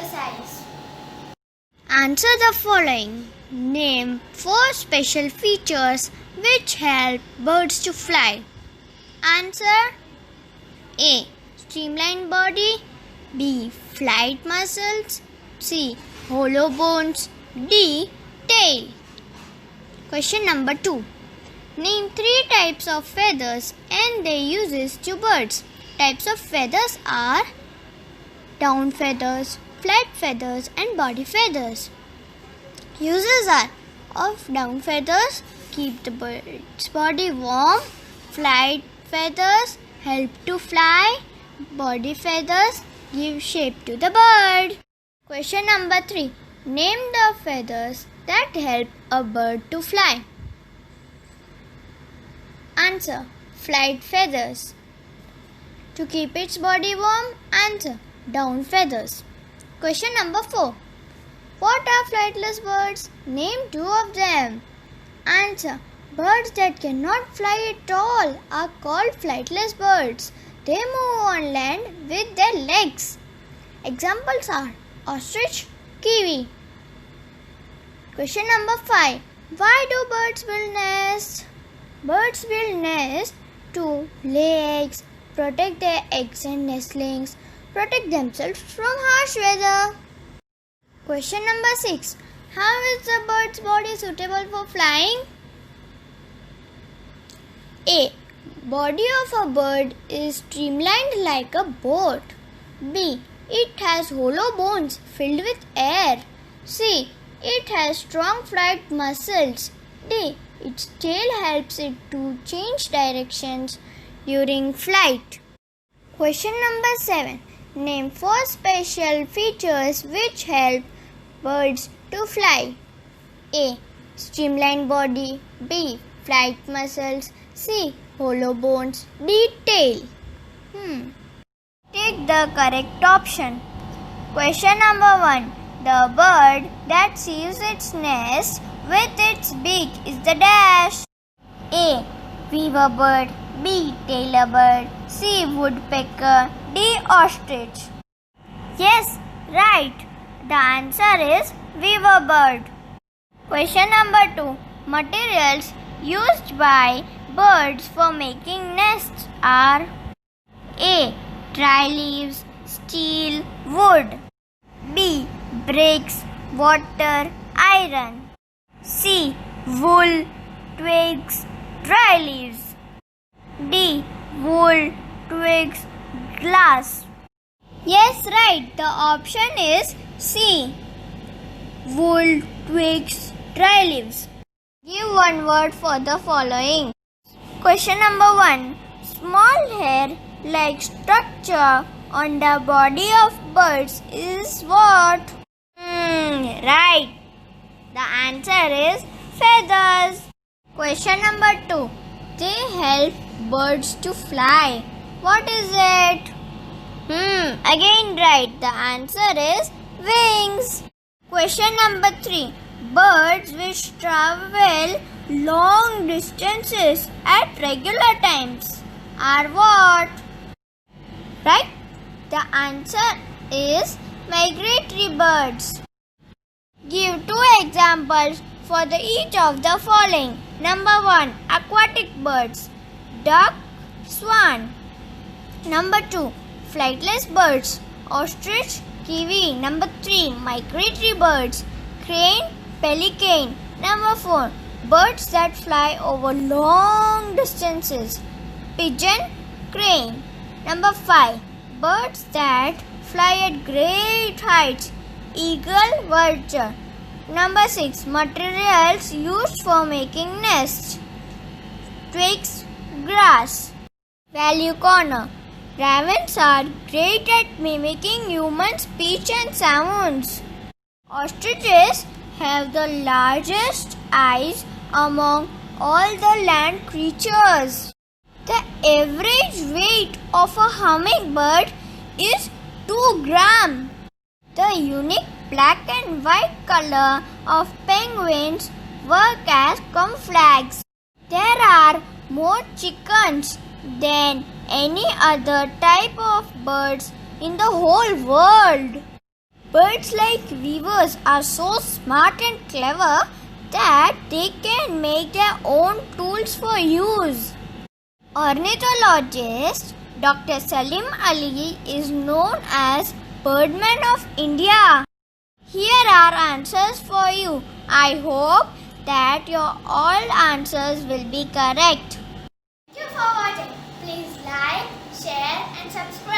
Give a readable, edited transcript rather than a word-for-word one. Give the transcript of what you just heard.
exercise. Answer the following. Name 4 special features which help birds to fly. Answer A. Streamlined body. B. Flight muscles. C. Hollow bones. D. Tail. Question number 2. Name 3 types of feathers and their uses to birds. Types of feathers are down feathers, flat feathers and body feathers. Uses are of down feathers, keep the bird's body warm. Flight feathers help to fly. Body feathers give shape to the bird. Question number 3. Name the feathers that help a bird to fly. Answer. Flight feathers. To keep its body warm. Answer. Down feathers. Question number 4. What are flightless birds? Name 2 of them. Answer. Birds that cannot fly at all are called flightless birds. They move on land with their legs. Examples are ostrich, kiwi. Question number 5. Why do birds build nests? Birds build nests to lay eggs, protect their eggs and nestlings, protect themselves from harsh weather. Question number 6. How is the bird's body suitable for flying? A. Body of a bird is streamlined like a boat. B. It has hollow bones filled with air. C. It has strong flight muscles. D. Its tail helps it to change directions during flight. Question number 7. Name 4 special features which help birds to fly. A. Streamlined body. B. Flight muscles. C. Hollow bones. D. Tail. Take the correct option. Question number 1. The bird that seals its nest with its beak is the dash. A. Weaver bird. B. Tailor bird. C. Woodpecker. D. Ostrich. Yes, right. The answer is weaver bird. Question number 2. Materials used by birds for making nests are A. Dry leaves, steel, wood. B. Bricks, water, iron. C. Wool, twigs, dry leaves. D. Wool, twigs, glass. Yes, right. The option is C. Wool, twigs, dry leaves. Give one word for the following. Question number 1. Small hair-like structure on the body of birds is what? Right. The answer is feathers. Question number 2. They help birds to fly. What is it? Again right. The answer is wings. Question number 3. Birds which travel long distances at regular times are what? Right? The answer is migratory birds. Give 2 examples for each of the following. Number 1. Aquatic birds. Duck, swan. Number 2. Flightless birds. Ostrich, kiwi. Number 3. Migratory birds. Crane, pelican. Number 4. Birds that fly over long distances. Pigeon, crane. Number 5. Birds that fly at great heights. Eagle, vulture. Number 6. Materials used for making nests. Twigs, grass. Value corner. Ravens are great at mimicking human speech and sounds. Ostriches have the largest eyes among all the land creatures. The average weight of a hummingbird is 2 grams. The unique black and white color of penguins work as camouflage. There are more chickens than any other type of birds in the whole world. Birds like weavers are so smart and clever that they can make their own tools for use. Ornithologist Dr. Salim Ali is known as Birdman of India. Here are answers for you. I hope that your all answers will be correct. Thank you for watching. Please like, share and subscribe.